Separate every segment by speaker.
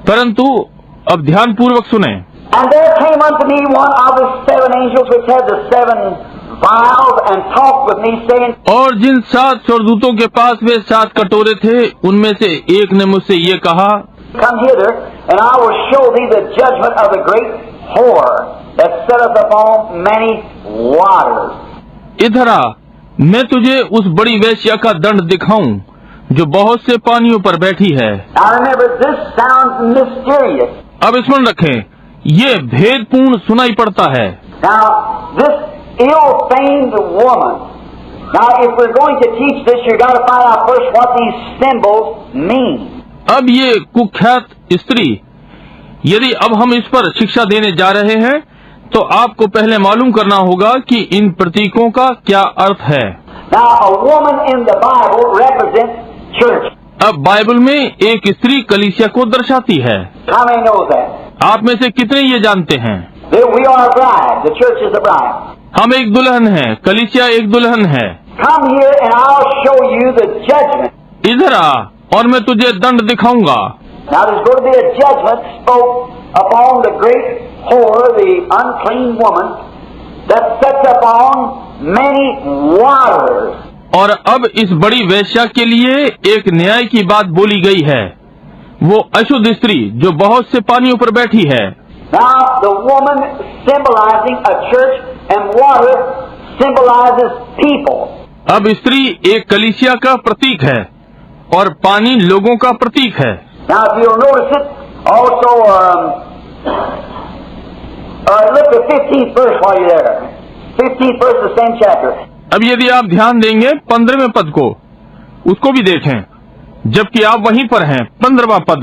Speaker 1: परंतु अब ध्यान पूर्वक सुने।
Speaker 2: And there came unto me one of the seven angels which had the seven vials, and talked with me, saying,
Speaker 1: और जिन 7 स्वर्गदूतों के पास वे 7 कटोरे थे, उनमें से एक ने मुझसे ये कहा,
Speaker 2: Come hither, and I will show thee the judgment of the great whore that sitteth upon many waters.
Speaker 1: इधर आ, मैं तुझे उस बड़ी वेश्या का दंड दिखाऊं जो बहुत से पानियों पर बैठी है।
Speaker 2: Now remember, this sounds mysterious.
Speaker 1: अब स्मरण रखें, ये भेदपूर्ण सुनाई पड़ता है।
Speaker 2: Now, this ill-famed woman. Now, if we're going to teach this, you've got to find out first what these symbols mean.
Speaker 1: अब ये कुख्यात स्त्री, यदि अब हम इस पर शिक्षा देने जा रहे हैं, तो आपको पहले मालूम करना होगा कि इन प्रतीकों का क्या अर्थ है।
Speaker 2: Now, a woman in the Bible represents church.
Speaker 1: अब बाइबल में एक स्त्री कलीसिया को दर्शाती है।
Speaker 2: How many knows that?
Speaker 1: आप में से कितने ये जानते हैं?
Speaker 2: That we are a bride. The church is a bride.
Speaker 1: हम एक दुल्हन हैं, कलीसिया एक दुल्हन है।
Speaker 2: Come here and I'll show you the judgment.
Speaker 1: इधर आ और मैं तुझे दंड दिखाऊंगा।
Speaker 2: Now there's going to be a judgment spoke upon the great whore, the unclean woman, that sits upon many waters.
Speaker 1: और अब इस बड़ी वेश्या के लिए एक न्याय की बात बोली गई है, वो अशुद्ध स्त्री जो बहुत से पानियों पर बैठी है।
Speaker 2: Now the woman symbolizing a church and water symbolizes people.
Speaker 1: अब स्त्री एक कलीसिया का प्रतीक है और पानी लोगों का प्रतीक है।
Speaker 2: Now if you'll notice it, also look at 15th verse while you're there. 15th verse of the same chapter.
Speaker 1: अब यदि आप ध्यान देंगे 15वें पद को, उसको भी देखें, जबकि आप वहीं पर हैं। 15वां पद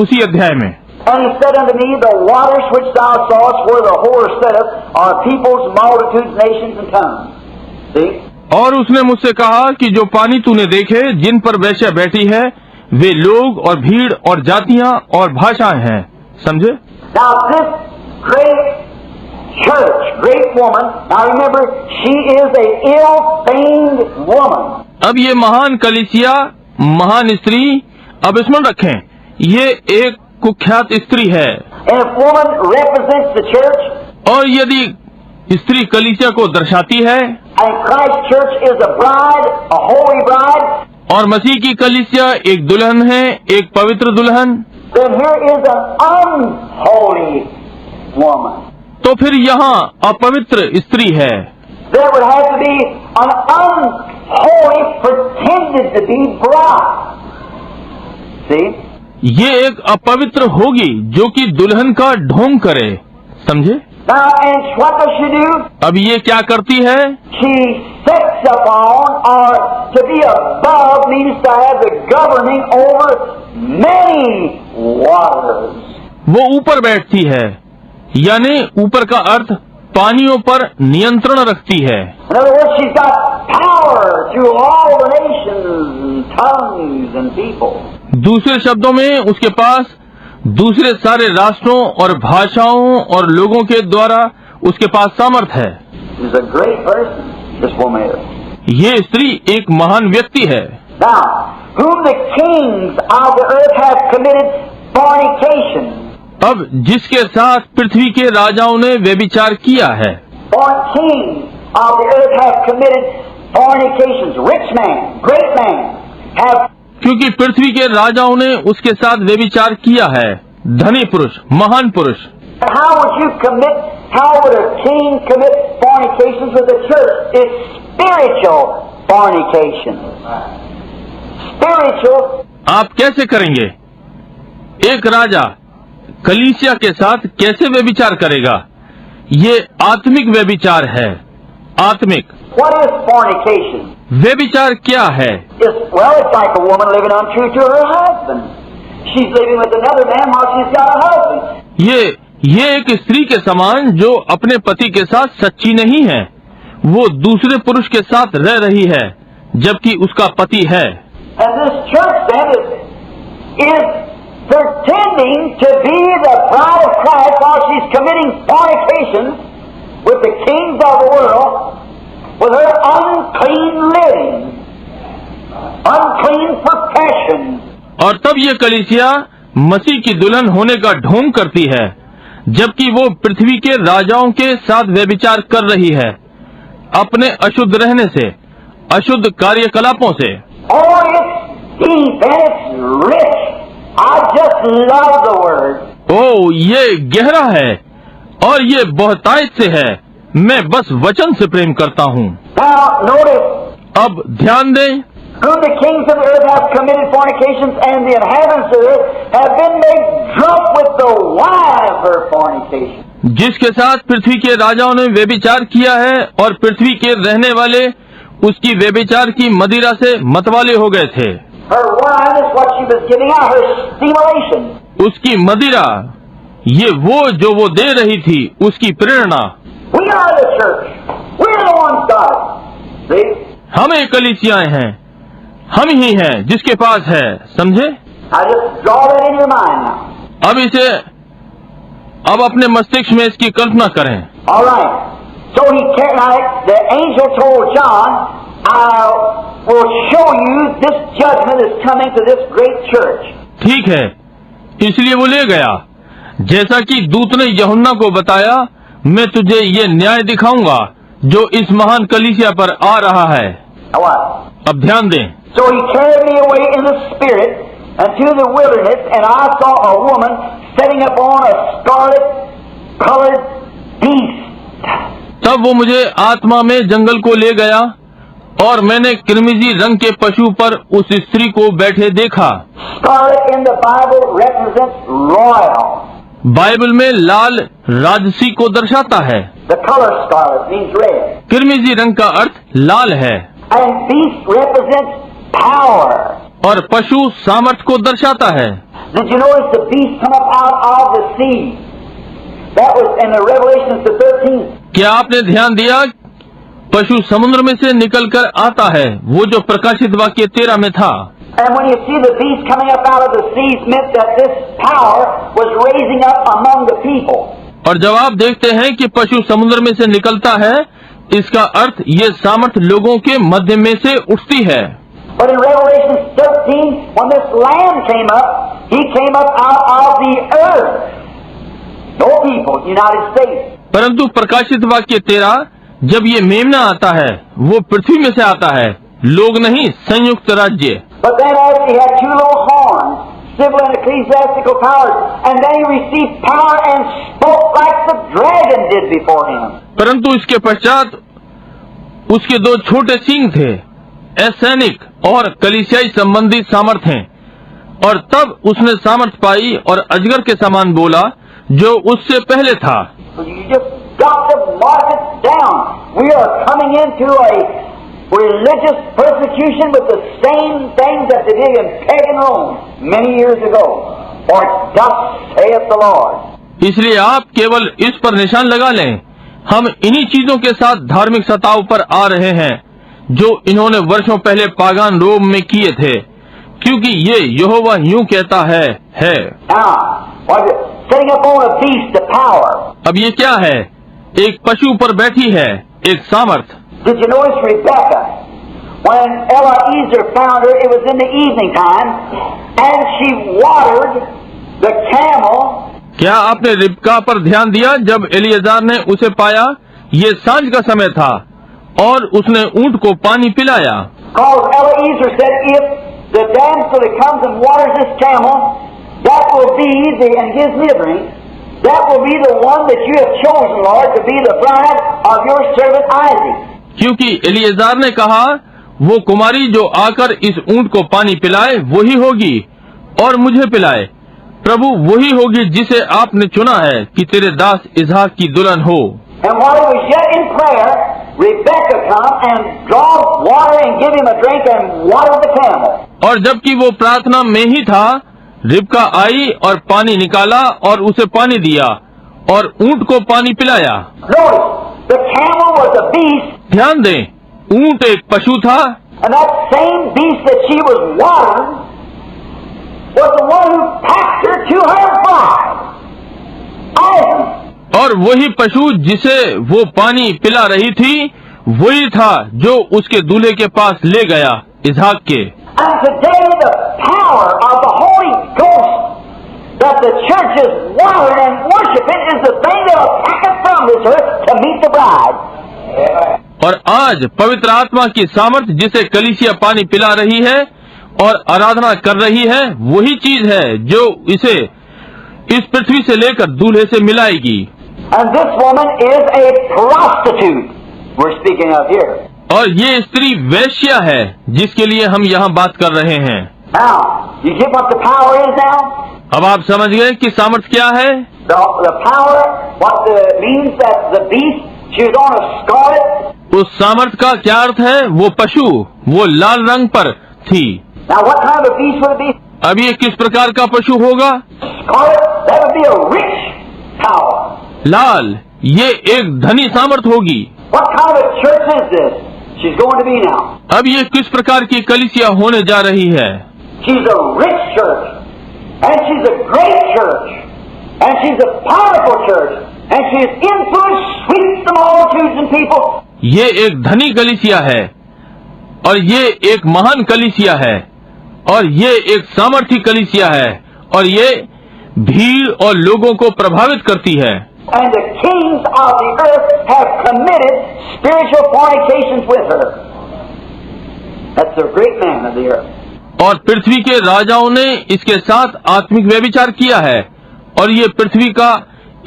Speaker 1: उसी अध्याय में।
Speaker 2: And he said unto me, the waters which thou sawest where the whore sitteth are peoples, multitudes, nations, and tongues. See?
Speaker 1: और उसने मुझसे कहा कि जो पानी तूने देखे जिन पर वेश्या बैठी है, वे लोग और भीड़ और जातियां और भाषाएं हैं। समझे?
Speaker 2: Now this great church, great woman, now remember, she is a ill-famed woman.
Speaker 1: अब ये महान कलीसिया, महान स्त्री, अब स्मरण रखें, ये एक कुख्यात स्त्री है।
Speaker 2: And if woman represents the church,
Speaker 1: और यदि स्त्री कलीसिया को दर्शाती है,
Speaker 2: and Christ's church is a bride, a holy bride,
Speaker 1: और मसीह की कलीसिया एक दुल्हन है, एक पवित्र दुल्हन,
Speaker 2: then here is an unholy woman.
Speaker 1: तो फिर यहाँ अपवित्र स्त्री है।
Speaker 2: There would have to be an unholy, pretended to be bride. See?
Speaker 1: ये एक अपवित्र होगी जो कि दुल्हन का ढोंग करे। समझे?
Speaker 2: Now, and what does she do?
Speaker 1: अब ये क्या करती है?
Speaker 2: She sits upon, or to be above means to have the governing over many waters.
Speaker 1: वो ऊपर बैठती है, यानी ऊपर का अर्थ पानियों पर नियंत्रण रखती है।
Speaker 2: In other words, she's got power through all the nations, tongues, and people.
Speaker 1: दूसरे शब्दों में उसके पास दूसरे सारे राष्ट्रों और भाषाओं और लोगों के द्वारा उसके पास सामर्थ है।
Speaker 2: She's a great person, this woman is.
Speaker 1: ये स्त्री एक महान व्यक्ति है।
Speaker 2: Now, whom the kings of the earth have committed fornication.
Speaker 1: अब जिसके साथ पृथ्वी के राजाओं ने व्यभिचार किया है।
Speaker 2: For kings of the earth have committed fornications. Rich man, great man, have.
Speaker 1: क्योंकि पृथ्वी के राजाओं ने उसके साथ व्यभिचार किया है, धनी पुरुष, महान पुरुष।
Speaker 2: How would you commit? How would a king commit fornications with the church? It's spiritual fornication. Spiritual.
Speaker 1: आप कैसे करेंगे? एक राजा कलीसिया के साथ कैसे व्यभिचार करेगा? ये आत्मिक व्यभिचार है। आत्मिक।
Speaker 2: What is fornication?
Speaker 1: व्यभिचार क्या है?
Speaker 2: It's like a woman living untrue to her husband. She's living with another man while she's got a husband.
Speaker 1: ये एक स्त्री के समान जो अपने पति के साथ सच्ची नहीं है, वो दूसरे पुरुष के साथ रह रही है जबकि उसका पति है।
Speaker 2: And this church then is pretending to be the bride of Christ while she's committing fornication with the kings of the world, with her unclean living, unclean profession.
Speaker 1: और तब ये कलीसिया मसीह की दुल्हन होने का ढोंग करती है, जबकि वो पृथ्वी के राजाओं के साथ व्यभिचार कर रही है, अपने अशुद्ध रहने से, अशुद्ध कार्यकलापों से।
Speaker 2: Oh, it's deep and it's rich. I just love the word.
Speaker 1: ओ, ये गहरा है और ये बहुतायत से है। मैं बस वचन से प्रेम करता हूँ।
Speaker 2: Now, notice,
Speaker 1: अब ध्यान दें,
Speaker 2: whom the kings of the earth have committed fornications, and the inhabitants of the earth have been made drunk with the wine of her fornication.
Speaker 1: जिसके साथ पृथ्वी के राजाओं ने व्यभिचार किया है और पृथ्वी के रहने वाले उसकी व्यभिचार की मदिरा से मतवाले हो गए थे।
Speaker 2: Her wine is what she was giving out, her stimulation.
Speaker 1: उसकी मदिरा, ये वो जो वो दे रही थी, उसकी प्रेरणा।
Speaker 2: We are the church. We're the ones God. See?
Speaker 1: हम एक कलीसियाएं हैं, हम ही हैं जिसके पास है, समझे?
Speaker 2: I just draw that in your mind now.
Speaker 1: अब अपने मस्तिष्क में इसकी कल्पना करें।
Speaker 2: All right. So he carried, like the angel told John, I will show you this judgment is coming to this great church.
Speaker 1: ठीक है, इसलिए वो ले गया, जैसा कि दूत ने यूहन्ना को बताया, मैं तुझे ये न्याय दिखाऊंगा जो इस महान कलीसिया पर आ रहा है।
Speaker 2: Now what?
Speaker 1: अब ध्यान दें।
Speaker 2: So he carried me away in the spirit unto the wilderness, and I saw a woman sitting upon a scarlet-colored beast.
Speaker 1: तब वो मुझे आत्मा में जंगल को ले गया और मैंने किरमिजी रंग के पशु पर उस स्त्री को बैठे देखा।
Speaker 2: Scarlet in the Bible represents royal.
Speaker 1: Bible में लाल राजसी को दर्शाता है।
Speaker 2: The color scarlet means red.
Speaker 1: किरमिजी रंग का अर्थ लाल है
Speaker 2: And beast represents power.
Speaker 1: और पशु सामर्थ को दर्शाता है।
Speaker 2: Did you notice the beast come up out of the sea? That was in the Revelations the 13th.
Speaker 1: क्या आपने ध्यान दिया? पशु समुद्र में से निकलकर आता है, वो जो प्रकाशित वाक्य 13 में था।
Speaker 2: And when you see the beast coming up out of the sea, it meant that this power was raising up among the people.
Speaker 1: और जब आप देखते हैं कि पशु समुद्र में से निकलता है, इसका अर्थ ये सामर्थ लोगों के मध्य में से उठती है।
Speaker 2: But in Revelation 13, when this Lamb came up, he came up out of the earth. No people, United States.
Speaker 1: परंतु प्रकाशित वाक्य 13, जब ये मेमना आता है, वो पृथ्वी में से आता है, लोग नहीं, संयुक्त राज्य।
Speaker 2: But then after he had two little horns, civil and ecclesiastical powers, and then he received power and spoke like the dragon did before him.
Speaker 1: परंतु इसके पश्चात उसके दो छोटे सींग थे, असैनिक और कलीसियाई संबंधी सामर्थ हैं, और तब उसने सामर्थ पाई और अजगर के समान बोला जो उससे पहले था।
Speaker 2: So you just got to mark it down. We are coming into a religious persecution with the same things that they did in pagan Rome many years ago. For thus saith the Lord.
Speaker 1: इसलिए आप केवल इस पर निशान लगा लें, हम इन्हीं चीजों के साथ धार्मिक सताव पर आ रहे हैं जो इन्होंने वर्षों पहले पागान रोम में किए थे, क्योंकि ये यहोवा यूं कहता है।
Speaker 2: Now, what is it? Sitting upon a beast of power.
Speaker 1: अब ये क्या है? एक पशु पर बैठी है, एक सामर्थ।
Speaker 2: Did you notice Rebecca? When Eliezer found her, it was in the evening time, and she watered the camel.
Speaker 1: क्या आपने रिबका पर ध्यान दिया? जब एलिएजार ने उसे पाया, ये सांझ का समय था और उसने ऊंट को पानी पिलाया।
Speaker 2: Because Eliezer said, if the damsel that comes and waters this camel, that will be and gives me a drink, that will be the one that you have chosen, Lord, to be the bride of your servant Isaac.
Speaker 1: क्योंकि Eliezer ने कहा, वो कुमारी जो आकर इस ऊंट को पानी पिलाए वही होगी और मुझे पिलाए, प्रभु वही होगी जिसे आपने चुना है कि तेरे दास इसहाक की दुल्हन हो।
Speaker 2: And while he was yet in prayer, Rebecca come and draw water and give him a drink and water the camel.
Speaker 1: और जबकि वो प्रार्थना में ही था, रिबका आई और पानी निकाला और उसे पानी दिया और ऊंट को पानी पिलाया।
Speaker 2: Notice, the camel was a beast.
Speaker 1: ध्यान दें, ऊंट एक पशु था
Speaker 2: And that same beast that she was watering was the one who packed her to her bride, Isaac.
Speaker 1: और वही पशु जिसे वो पानी पिला रही थी, वही था जो उसके दूल्हे के पास ले गया, इसहाक के।
Speaker 2: And today the power of the Holy Ghost the church is wallowing and worshiping is the thing that will pack us from this earth to meet the bride.
Speaker 1: और आज पवित्र आत्मा की सामर्थ्य जिसे कलीसिया पानी पिला रही है और आराधना कर रही है, वही चीज है जो इसे इस पृथ्वी से लेकर दूल्हे से मिलाएगी।
Speaker 2: And this woman is a prostitute we're speaking of here.
Speaker 1: और ये स्त्री वैश्या है जिसके लिए हम यहाँ बात कर रहे हैं।
Speaker 2: Now, you get what the power is now?
Speaker 1: अब आप समझ गए कि सामर्थ्य क्या है?
Speaker 2: The power, what means that the beast, she was on a scarlet.
Speaker 1: उस सामर्थ्य का क्या अर्थ है? वो पशु, वो लाल रंग पर थी।
Speaker 2: Now, what kind of a beast would it be?
Speaker 1: अब ये किस प्रकार का पशु होगा?
Speaker 2: Scarlet, that would be a rich power.
Speaker 1: लाल, ये एक धनी सामर्थ्य होगी।
Speaker 2: What kind of a church is this? She's going to be now.
Speaker 1: अब ये किस प्रकार की कलीसिया होने जा रही है?
Speaker 2: She's a rich church, and she's a great church, and she's a powerful church, and she has influence sweeps the multitudes and people.
Speaker 1: ये एक धनी कलीसिया है और ये एक महान कलीसिया है और ये एक सामर्थी कलीसिया है और ये भीड़ और लोगों को प्रभावित करती है।
Speaker 2: And the kings of the earth have committed spiritual fornications with her. That's the great man of the earth.
Speaker 1: और पृथ्वी के राजाओं ने इसके साथ आत्मिक व्यभिचार किया है और ये पृथ्वी का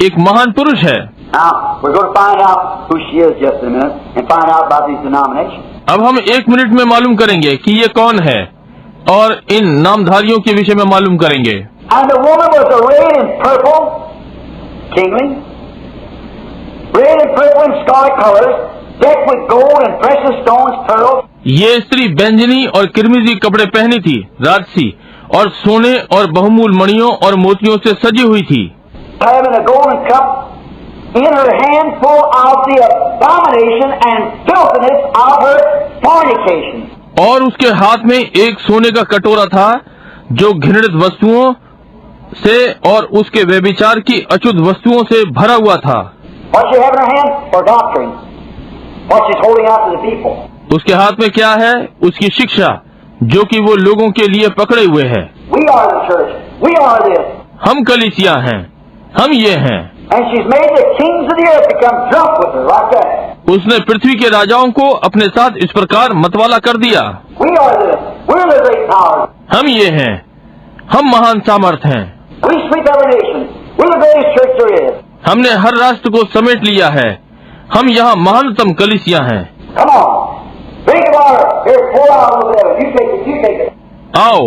Speaker 1: एक महान पुरुष है।
Speaker 2: Now, we're going to find out who she is just in a minute and find out about these denominations.
Speaker 1: अब हम 1 मिनट में मालूम करेंगे कि ये कौन है और इन नामधारियों के विषय में मालूम करेंगे।
Speaker 2: And the woman was arrayed in purple, kingly, arrayed in purple and scarlet colors, decked with gold and precious stones, pearls.
Speaker 1: ये स्त्री बैंजनी और किरमिजी कपड़े पहनी थी, राजसी, और सोने और बहुमूल्य मणियों और मोतियों से सजी हुई थी।
Speaker 2: Having a golden cup in her hand full of the abomination and filthiness of her fornication.
Speaker 1: और उसके हाथ में एक सोने का कटोरा था जो घृणित वस्तुओं से और उसके व्यभिचार की अशुद्ध वस्तुओं से भरा हुआ था।
Speaker 2: What she have in her hand? For doctrine. What she's holding out to the people.
Speaker 1: उसके हाथ में क्या है? उसकी शिक्षा, जो कि वो लोगों के लिए पकड़े हुए है।
Speaker 2: We are the church. We are this.
Speaker 1: हम कलीसिया हैं, हम ये हैं।
Speaker 2: And she's made the kings of the earth become drunk with her like that.
Speaker 1: उसने पृथ्वी के राजाओं को अपने साथ इस प्रकार मतवाला कर दिया।
Speaker 2: We are this. We're the great power.
Speaker 1: हम ये हैं, हम महान सामर्थ हैं।
Speaker 2: We sweep every nation. We're the greatest church there is.
Speaker 1: हमने हर राष्ट्र को समेट लिया है, हम यहाँ महानतम कलीसिया हैं।
Speaker 2: Come on. Drink water. Here, pour out a little bit of it. You take it. You take it.
Speaker 1: आओ,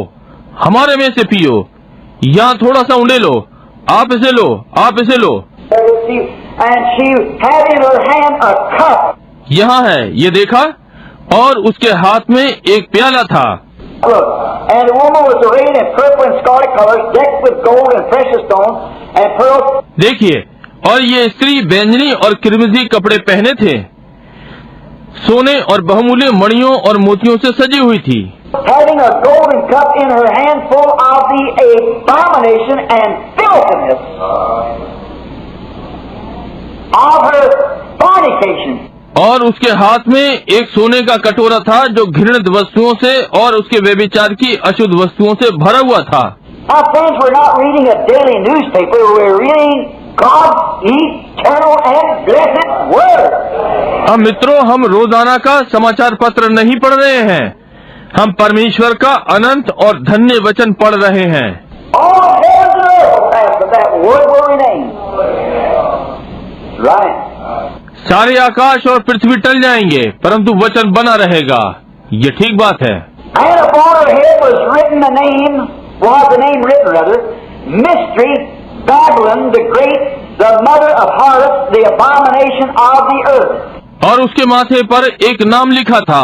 Speaker 1: हमारे में से पियो। यहाँ थोड़ा सा उंडे लो, आप इसे लो, आप इसे लो।
Speaker 2: And she had in her hand a cup.
Speaker 1: यहाँ है, ये देखा, और उसके हाथ में एक प्याला था।
Speaker 2: Look, and the woman was arrayed in purple and scarlet colors, decked with gold and precious stones and pearls.
Speaker 1: देखिए, और ये स्त्री बैंजनी और किरमिजी कपड़े पहने थे, सोने और बहुमूल्य मणियों और मोतियों से सजी हुई थी।
Speaker 2: Having a golden cup in her hand full of the abomination and filthiness of her fornication.
Speaker 1: और उसके हाथ में एक सोने का कटोरा था जो घृणित वस्तुओं से और उसके व्यभिचार की अशुद्ध वस्तुओं से भरा हुआ था।
Speaker 2: Now, friends, we're not reading a daily newspaper. We're reading God's eternal and blessed Word.
Speaker 1: हम मित्रों, हम रोजाना का समाचार पत्र नहीं पढ़ रहे हैं, हम परमेश्वर का अनंत और धन्य वचन पढ़ रहे हैं।
Speaker 2: All heavens and earth will pass, but that Word will remain. Right.
Speaker 1: सारे आकाश और पृथ्वी टल जाएंगे, परंतु वचन बना रहेगा। ये ठीक बात है।
Speaker 2: And upon her head was written the name, Mystery, Babylon the Great, the mother of harlots, the abomination of the earth.
Speaker 1: और उसके माथे पर एक नाम लिखा था,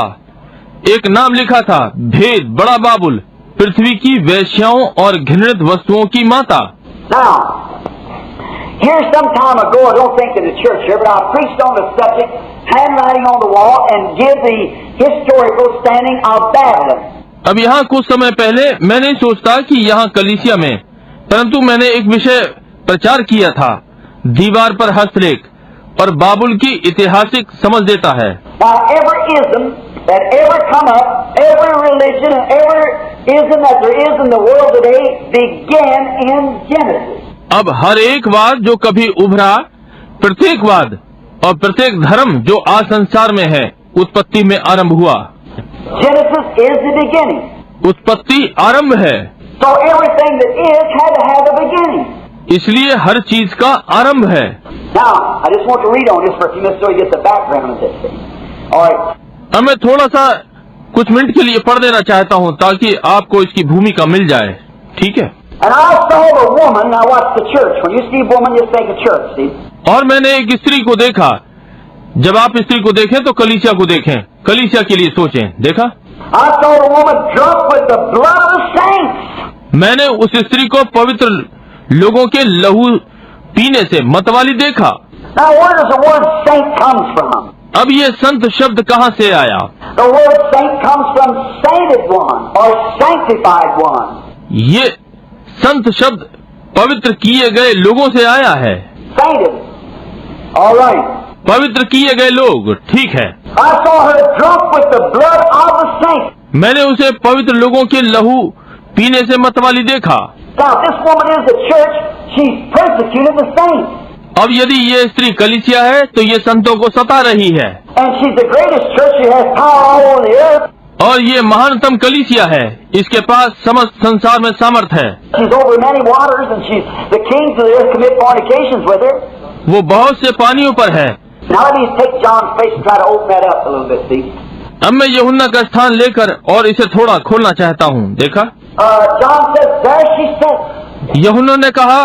Speaker 1: एक नाम लिखा था, भेद, बड़ा बाबुल, पृथ्वी की वेश्याओं और घृणित वस्तुओं की माता।
Speaker 2: Now, here some time ago, I don't think in the church here, but I preached on the subject, handwriting on the wall, and give the historical standing of Babylon.
Speaker 1: अब यहाँ कुछ समय पहले मैं नहीं सोचता कि यहाँ कलीसिया में, परंतु मैंने एक विषय प्रचार किया था, दीवार पर हस्तलेख और बाबुल की ऐतिहासिक समझ देता है।
Speaker 2: Now, every ism that ever come up, every religion and every ism that there is in the world today began in Genesis.
Speaker 1: अब हर एक वाद जो कभी उभरा, प्रत्येक वाद और प्रत्येक धर्म जो आज संसार में है, उत्पत्ति में आरंभ हुआ।
Speaker 2: Genesis is the beginning.
Speaker 1: उत्पत्ति आरंभ है,
Speaker 2: So everything that is had to have a beginning.
Speaker 1: इसलिए हर चीज का आरंभ है।
Speaker 2: Now, I just want to read on this for a few minutes so you get the background of this thing. All right.
Speaker 1: अब मैं थोड़ा सा कुछ मिनट के लिए पढ़ देना चाहता हूँ ताकि आपको इसकी भूमिका मिल जाए, ठीक है?
Speaker 2: And I saw the woman. Now watch the church. When you see woman, just think of church. See.
Speaker 1: और मैंने एक स्त्री को देखा। जब आप स्त्री को देखें तो कलीसिया को देखें, कलीसिया के लिए सोचें। देखा?
Speaker 2: I saw the woman drunk with the blood of the saints.
Speaker 1: मैंने उस स्त्री को पवित्र लोगों के लहू पीने से मतवाली देखा।
Speaker 2: Now where does the word saint comes from?
Speaker 1: अब ये संत शब्द कहाँ से आया?
Speaker 2: The word saint comes from sainted one or sanctified one.
Speaker 1: ये संत शब्द पवित्र किए गए लोगों से आया है।
Speaker 2: Sainted. All right.
Speaker 1: पवित्र किए गए लोग, ठीक है।
Speaker 2: I saw her drunk with the blood of the saints.
Speaker 1: मैंने उसे पवित्र लोगों के लहू पीने से मतवाली देखा।
Speaker 2: Now this woman is the church. She's persecuted the saints.
Speaker 1: अब यदि ये स्त्री कलीसिया है तो ये संतों को सता रही है,
Speaker 2: And she's the greatest church. She has power all over the earth.
Speaker 1: और ये महानतम कलीसिया है, इसके पास समस्त संसार में सामर्थ है।
Speaker 2: She's over many waters, and she's the kings of the earth commit fornications with her.
Speaker 1: वो बहुत से पानियों पर है।
Speaker 2: Now let me take John's face and try to open that up a little bit, see.
Speaker 1: अब मैं यूहन्ना का स्थान लेकर और इसे थोड़ा खोलना चाहता हूँ। देखा?
Speaker 2: John says, there she sits.
Speaker 1: यूहन्ना ने कहा,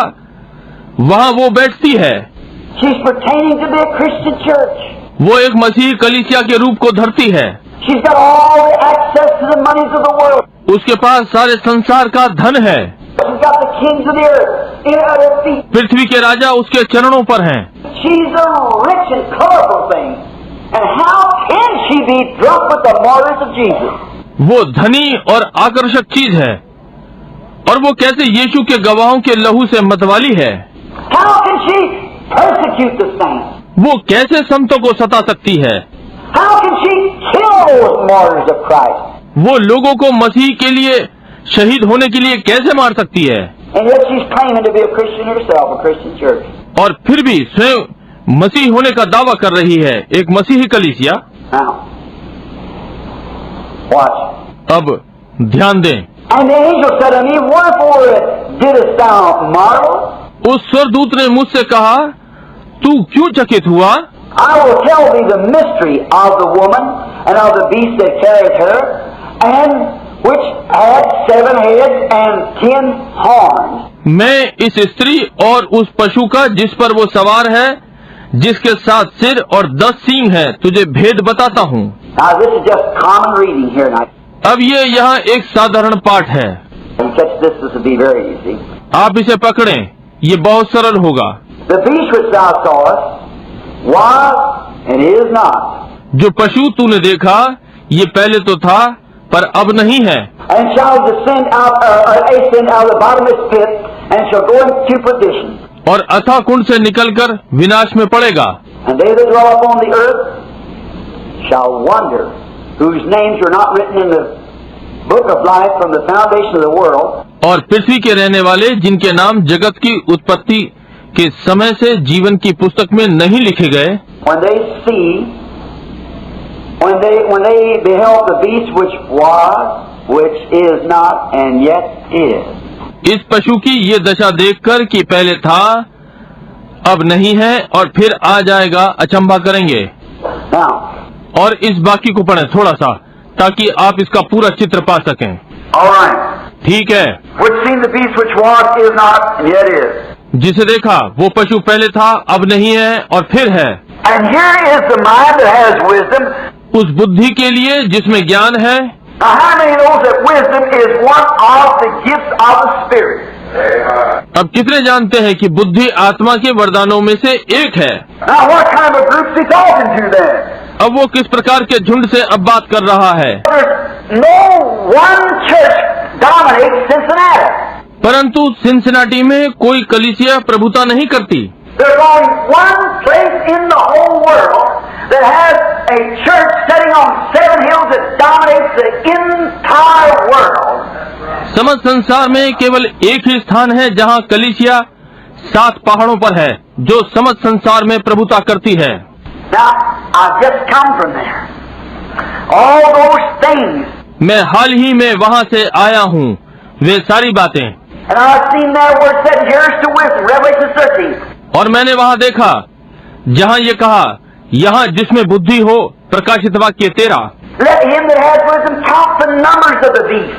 Speaker 1: वहाँ वो बैठती है।
Speaker 2: She's pertaining to be a Christian church.
Speaker 1: वो एक मसीही कलीसिया के रूप को धरती है।
Speaker 2: She's got all the access to the monies of the world.
Speaker 1: उसके पास सारे संसार का धन है।
Speaker 2: She's got the kings of the earth at her feet.
Speaker 1: पृथ्वी के राजा उसके चरणों पर हैं।
Speaker 2: She's a rich and colorful thing. And how can she be drunk with the martyrs of Jesus?
Speaker 1: वो धनी और आकर्षक चीज है, और वो कैसे यीशु के गवाहों के लहू से मतवाली है।
Speaker 2: How can she persecute the saints?
Speaker 1: वो कैसे संतों को सता सकती है।
Speaker 2: How can she kill those martyrs of Christ?
Speaker 1: वो लोगों को मसीह के लिए शहीद होने के लिए कैसे मार सकती है।
Speaker 2: And yet she's claiming to be a Christian herself, a Christian church.
Speaker 1: और फिर भी स्वयं मसीह होने का दावा कर रही है, एक मसीही कलीसिया।
Speaker 2: Now, watch.
Speaker 1: अब ध्यान दें।
Speaker 2: And the angel said to me, wherefore didst thou marvel?
Speaker 1: उस स्वर्गदूत ने मुझसे कहा, तू क्यों चकित हुआ?
Speaker 2: I will tell thee the mystery of the woman and of the beast that carrieth her, and which had 7 heads and 10 horns.
Speaker 1: मैं इस स्त्री और उस पशु का जिस पर वो सवार है, जिसके 7 सिर और 10 सींग है, तुझे भेद बताता हूँ।
Speaker 2: Now this is just common reading here tonight.
Speaker 1: अब ये यहाँ एक साधारण पाठ है।
Speaker 2: You catch this, this will be very easy.
Speaker 1: आप इसे पकड़ें, ये बहुत सरल होगा।
Speaker 2: The beast which thou sawest was and is not,
Speaker 1: जो पशु तूने देखा, ये पहले तो था पर अब नहीं है।
Speaker 2: and shall ascend out of the bottomless pit and shall go into perdition.
Speaker 1: और अथाह कुंड से निकलकर विनाश में पड़ेगा।
Speaker 2: And they that dwell upon the earth shall wonder, whose names are not written in the book of life from the foundation of the world.
Speaker 1: और पृथ्वी के रहने वाले जिनके नाम जगत की उत्पत्ति के समय से जीवन की पुस्तक में नहीं लिखे गए,
Speaker 2: When they beheld the beast which was, which is not, and yet is.
Speaker 1: इस पशु की ये दशा देखकर कि पहले था, अब नहीं है और फिर आ जाएगा, अचंभा करेंगे।
Speaker 2: Now,
Speaker 1: और इस बाकी को पढ़ें थोड़ा सा, ताकि आप इसका पूरा चित्र पा सकें।
Speaker 2: all right.
Speaker 1: ठीक है।
Speaker 2: Which seen the beast which was, is not, and yet is.
Speaker 1: जिसे देखा वो पशु पहले था, अब नहीं है और फिर है।
Speaker 2: And here is the mind that has wisdom.
Speaker 1: उस बुद्धि के लिए जिसमें ज्ञान है।
Speaker 2: Now, how many knows that wisdom is one of the gifts of the Spirit?
Speaker 1: अब कितने जानते हैं कि बुद्धि आत्मा के वरदानों में से एक है।
Speaker 2: Now, what kind of a group is he talking to then?
Speaker 1: अब वो किस प्रकार के झुंड से अब बात कर रहा है।
Speaker 2: There's no one church dominates Cincinnati.
Speaker 1: परंतु सिनसिनाटी में कोई कलीसिया प्रभुता नहीं करती।
Speaker 2: There's only one place in the whole world that has a church sitting on 7 hills that dominates the entire world.
Speaker 1: समस्त संसार में केवल एक ही स्थान है जहाँ कलीसिया 7 पहाड़ों पर है, जो समस्त संसार में प्रभुता करती है।
Speaker 2: Now, I've just come from there. All those things.
Speaker 1: मैं हाल ही में वहाँ से आया हूँ, वे सारी बातें।
Speaker 2: And I've seen that word said, here's to wisdom, Revelation 13.
Speaker 1: और मैंने वहाँ देखा जहाँ ये कहा, यहाँ जिसमें बुद्धि हो, प्रकाशित वाक्य 13।
Speaker 2: Let him that has wisdom count the numbers of the beast,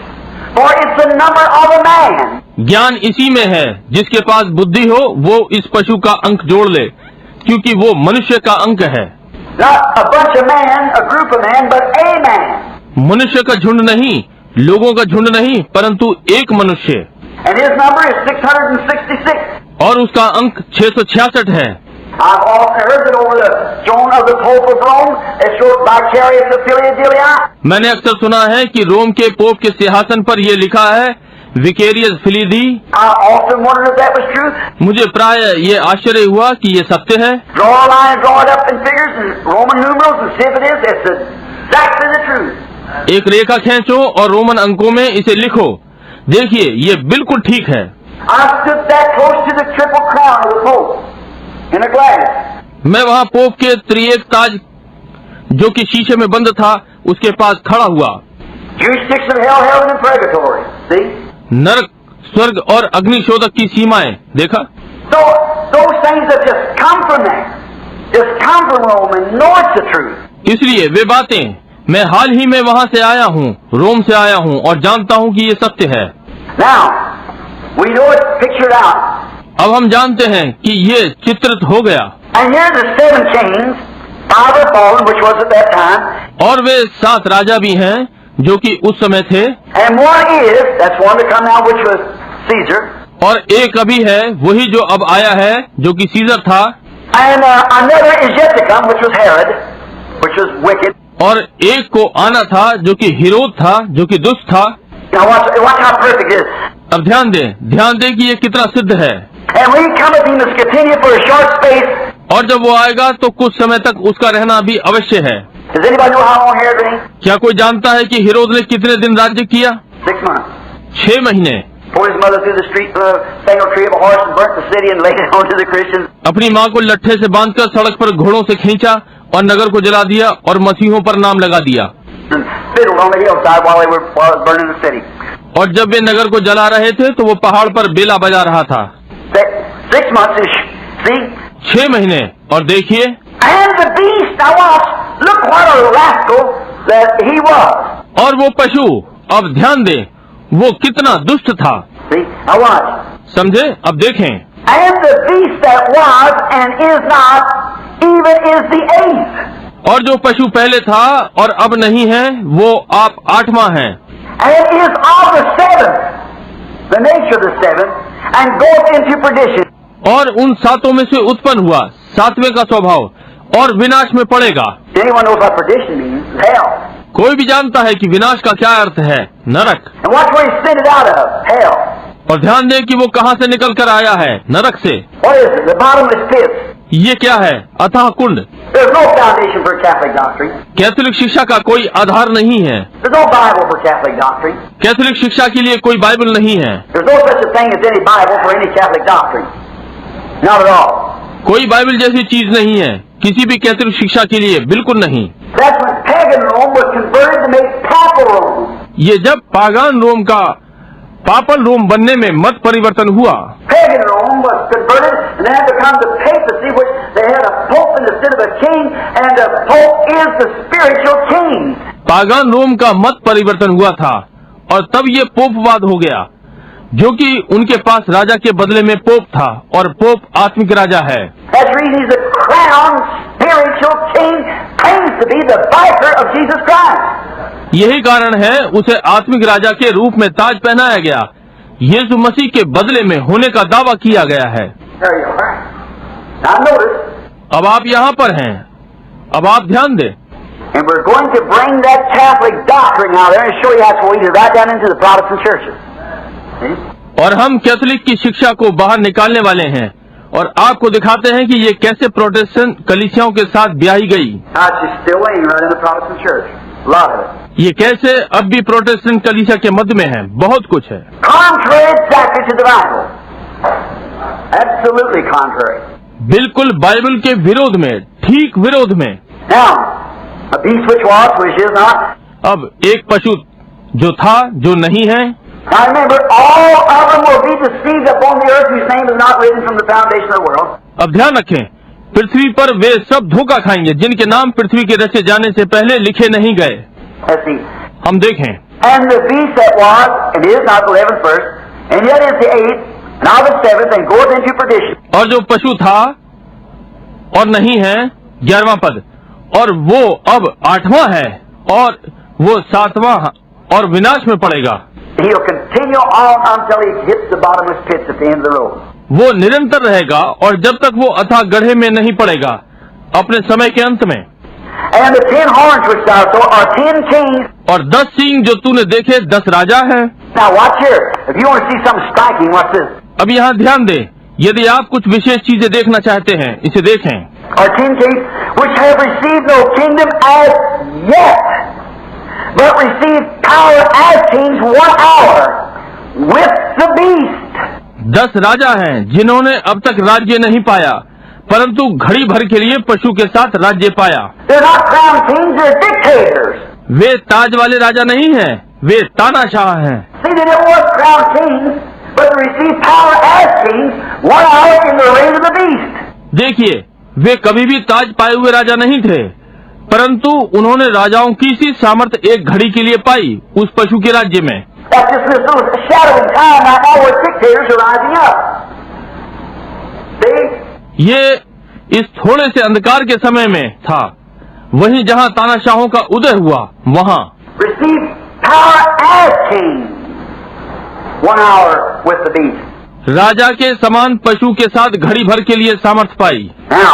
Speaker 2: for it's the number of a man.
Speaker 1: ज्ञान इसी में है, जिसके पास बुद्धि हो वो इस पशु का अंक जोड़ ले, क्योंकि वो मनुष्य का अंक है।
Speaker 2: Not a bunch of man, a group of man, but a man.
Speaker 1: मनुष्य का झुंड नहीं, लोगों का झुंड नहीं, परंतु एक मनुष्य।
Speaker 2: And his number is 666.
Speaker 1: और उसका अंक 666 है।
Speaker 2: I've often heard that over the throne of the Pope of Rome, it's wrote Vicarious Ophelia Dei.
Speaker 1: मैंने अक्सर सुना है कि रोम के पोप के सिंहासन पर यह लिखा है, vicarious फिलीदी।
Speaker 2: I often wondered if that was true.
Speaker 1: मुझे प्राय ये आश्चर्य हुआ कि ये सत्य है।
Speaker 2: Draw a line, draw it up in figures and Roman numerals and see if it is. It's exactly the truth.
Speaker 1: एक रेखा खींचो और रोमन अंकों में इसे लिखो, देखिए ये बिल्कुल ठीक है।
Speaker 2: I stood that close to the triple crown of the Pope in a glass.
Speaker 1: मैं वहाँ पोप के त्रिएक ताज, जो कि शीशे में बंद था, उसके पास खड़ा हुआ।
Speaker 2: Jurisdiction of hell, heaven and purgatory. See?
Speaker 1: नरक, स्वर्ग और अग्निशोधक की सीमाएं देखा।
Speaker 2: So those things have just come from there, just come from Rome, and know it's the truth.
Speaker 1: इसलिए वे बातें, मैं हाल ही में वहाँ से आया हूँ, रोम से आया हूँ और जानता हूँ कि ये सत्य है।
Speaker 2: Now we know it's pictured out.
Speaker 1: अब हम जानते हैं कि ये चित्रित हो गया।
Speaker 2: And here are the 7 kings, 5 are fallen, which was at that time.
Speaker 1: और वे 7 राजा भी हैं, जो कि उस समय थे।
Speaker 2: And one is, that's one to come now, which was Caesar.
Speaker 1: और एक अभी है, वही जो अब आया है, जो कि सीजर था।
Speaker 2: And another is yet to come, which was Herod, which was wicked.
Speaker 1: और एक को आना था, जो कि हिरोद था, जो कि दुष्ट था।
Speaker 2: Now watch how perfect it is.
Speaker 1: अब ध्यान दें कि ये कितना सिद्ध है।
Speaker 2: And when he cometh, he must continue for a short space.
Speaker 1: और जब वो आएगा तो कुछ समय तक उसका रहना भी अवश्य है।
Speaker 2: Does anybody know how long Herod reigned?
Speaker 1: क्या कोई जानता है कि हिरोद ने कितने दिन राज्य किया?
Speaker 2: 6 months.
Speaker 1: 6 महीने।
Speaker 2: Pulled his mother through the street with a single tree of a horse and burnt the city and laid it on to the Christians.
Speaker 1: अपनी माँ को लट्ठे से बांधकर सड़क पर घोड़ों से खींचा और नगर को जला दिया और मसीहों पर नाम लगा दिया।
Speaker 2: And fiddled on the hillside while it was burning the city.
Speaker 1: और जब वे नगर को जला रहे थे तो वो पहाड़ पर बेला बजा रहा था।
Speaker 2: 6 months is, see?
Speaker 1: 6 महीने। और देखिए,
Speaker 2: And the beast, now watch, look what a rascal that he was.
Speaker 1: और वो पशु, अब ध्यान दें, वो कितना दुष्ट था।
Speaker 2: See, now watch.
Speaker 1: समझे? अब देखें।
Speaker 2: And the beast that was and is not, even is the 8th.
Speaker 1: और जो पशु पहले था और अब नहीं है, वो आप 8वां है।
Speaker 2: And is of the 7th, the nature of the 7th, and goeth into perdition.
Speaker 1: और उन 7 में से उत्पन्न हुआ, 7वें का स्वभाव, और विनाश में पड़ेगा।
Speaker 2: Anyone knows what perdition means? Hell.
Speaker 1: कोई भी जानता है कि विनाश का क्या अर्थ है? नरक।
Speaker 2: And watch where he sent it out of, hell.
Speaker 1: और ध्यान दें कि वो कहाँ से निकल कर आया है? नरक से।
Speaker 2: What is it? The bottomless pit.
Speaker 1: ये क्या है? अथाह कुंड।
Speaker 2: There's no foundation for Catholic doctrine.
Speaker 1: Catholic शिक्षा का कोई आधार नहीं है।
Speaker 2: There's no Bible for Catholic doctrine.
Speaker 1: Catholic शिक्षा के लिए कोई बाइबल नहीं है।
Speaker 2: There's no such a thing as any Bible for any Catholic doctrine. Not at all.
Speaker 1: कोई बाइबल जैसी चीज नहीं है, किसी भी कैथोलिक शिक्षा के लिए बिल्कुल नहीं।
Speaker 2: That's when pagan Rome was converted to make papal Rome.
Speaker 1: ये जब पागान रोम का पापल रोम बनने में मत परिवर्तन हुआ।
Speaker 2: Pagan Rome was converted and then had become the papacy, which they had a pope instead of a king, and the pope is the spiritual king.
Speaker 1: पागान रोम का मत परिवर्तन हुआ था और तब ये पोपवाद हो गया, जो कि उनके पास राजा के बदले में पोप था, और पोप आत्मिक राजा है।
Speaker 2: That's the reason he's the crowned spiritual king, claims to be the vicar of Jesus Christ.
Speaker 1: यही कारण है उसे आत्मिक राजा के रूप में ताज पहनाया गया, यीशु मसीह के बदले में होने का दावा किया गया है।
Speaker 2: There you are. Now notice.
Speaker 1: अब आप यहाँ पर हैं, अब आप ध्यान दें।
Speaker 2: And we're going to bring that Catholic doctrine out there and show you how it's weeded right down into the Protestant churches. See?
Speaker 1: और हम कैथोलिक की शिक्षा को बाहर निकालने वाले हैं और आपको दिखाते हैं कि ये कैसे प्रोटेस्टेंट कलीसियाओं के साथ ब्याही गई।
Speaker 2: Now she's still laying right in the Protestant church. A lot of it.
Speaker 1: ये कैसे अब भी प्रोटेस्टेंट कलीसिया के मध्य में है, बहुत कुछ है।
Speaker 2: Contrary exactly to the Bible. Absolutely contrary.
Speaker 1: बिल्कुल बाइबल के विरोध में, ठीक विरोध में।
Speaker 2: Now, a beast which was, which is not.
Speaker 1: अब एक पशु जो था, जो नहीं है।
Speaker 2: Now remember, all of them will be deceived upon the earth whose name is not written from the foundation of the world.
Speaker 1: अब ध्यान रखें, पृथ्वी पर वे सब धोखा खाएंगे जिनके नाम पृथ्वी के रचे जाने से पहले लिखे नहीं गए।
Speaker 2: Let's see.
Speaker 1: हम देखें,
Speaker 2: And the beast that was, and is not the 11th verse, and yet is the 8th, now the 7th, and goeth into perdition.
Speaker 1: और जो पशु था और नहीं है, 11वां पद, और वो अब 8वां है और वो 7वां और विनाश में पड़ेगा।
Speaker 2: He'll continue on until he hits the bottomless pits at the end of the road.
Speaker 1: वो निरंतर रहेगा और जब तक वो अथाह गड्ढे में नहीं पड़ेगा, अपने समय के अंत में।
Speaker 2: And the 10 horns which thou saw are 10 kings.
Speaker 1: और 10 सींग जो तूने देखे 10 राजा हैं।
Speaker 2: Now watch here. If you want to see something striking, watch this.
Speaker 1: अब यहाँ ध्यान दें, यदि आप कुछ विशेष चीजें देखना चाहते हैं, इसे देखें।
Speaker 2: Are 10 kings which have received no kingdom as yet, but received power as kings 1 hour with the beast. 10
Speaker 1: राजा हैं जिन्होंने अब तक राज्य नहीं पाया, परंतु घड़ी भर के लिए पशु के साथ राज्य पाया।
Speaker 2: They're not crowned kings, they're dictators.
Speaker 1: वे ताज वाले राजा नहीं हैं, वे तानाशाह हैं।
Speaker 2: See, they never was crowned kings, but received power as kings 1 hour in the reign of the beast.
Speaker 1: देखिए, वे कभी भी ताज पाए हुए राजा नहीं थे, परंतु उन्होंने राजाओं की सी सामर्थ्य एक घड़ी के लिए पाई उस पशु के राज्य में।
Speaker 2: That's just this little shadow in time right now where dictators are rising up. See?
Speaker 1: ये इस थोड़े से अंधकार के समय में था, वहीं जहाँ तानाशाहों का उदय हुआ वहाँ।
Speaker 2: Receive power as king 1 hour with the beast.
Speaker 1: राजा के समान पशु के साथ घड़ी भर के लिए सामर्थ पाई।
Speaker 2: Now,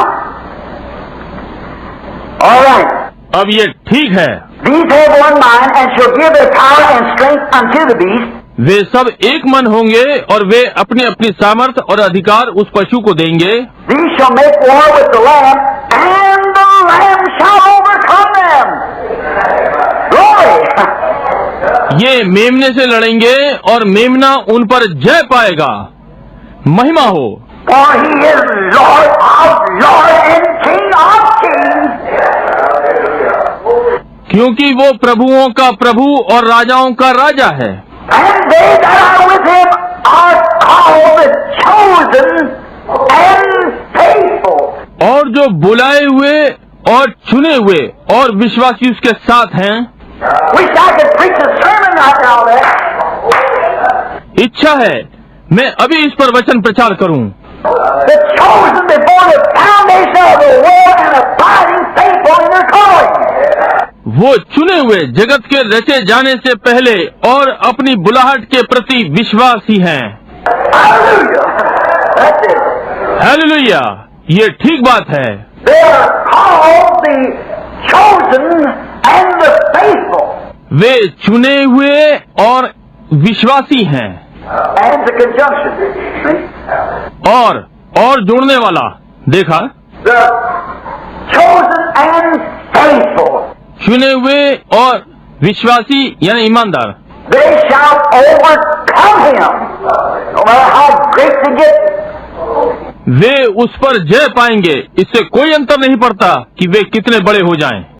Speaker 2: all right.
Speaker 1: अब ये ठीक है,
Speaker 2: These have one mind and shall give their power and strength unto the beast.
Speaker 1: वे सब एक मन होंगे और वे अपनी अपनी सामर्थ और अधिकार उस पशु को देंगे।
Speaker 2: These shall make war with the Lamb, and the Lamb shall overcome them. Glory!
Speaker 1: ये मेमने से लड़ेंगे और मेमना उन पर जय पाएगा। महिमा हो,
Speaker 2: For he is Lord of lords and King of kings.
Speaker 1: क्योंकि वो प्रभुओं का प्रभु और राजाओं का राजा है।
Speaker 2: And they that are with him are called the chosen and faithful.
Speaker 1: और जो बुलाए हुए और चुने हुए और विश्वासी उसके साथ हैं।
Speaker 2: Wish I could preach a sermon right now on that.
Speaker 1: इच्छा है मैं अभी इस पर वचन प्रचार करूं।
Speaker 2: The chosen before the foundation of the world and abiding faithful in their calling.
Speaker 1: वो चुने हुए जगत के रचे जाने से पहले और अपनी बुलाहट के प्रति विश्वासी हैं।
Speaker 2: Hallelujah. That's it.
Speaker 1: हालेलुया, ये ठीक बात है।
Speaker 2: They are called the chosen and the faithful.
Speaker 1: वे चुने हुए और विश्वासी हैं।
Speaker 2: And the conjunction. See?
Speaker 1: और जोड़ने वाला, देखा,
Speaker 2: The chosen and faithful.
Speaker 1: चुने हुए और विश्वासी यानी ईमानदार।
Speaker 2: They shall overcome him. No matter how great they get.
Speaker 1: वे उस पर जय पाएंगे, इससे कोई अंतर नहीं पड़ता कि वे कितने बड़े हो जाएं।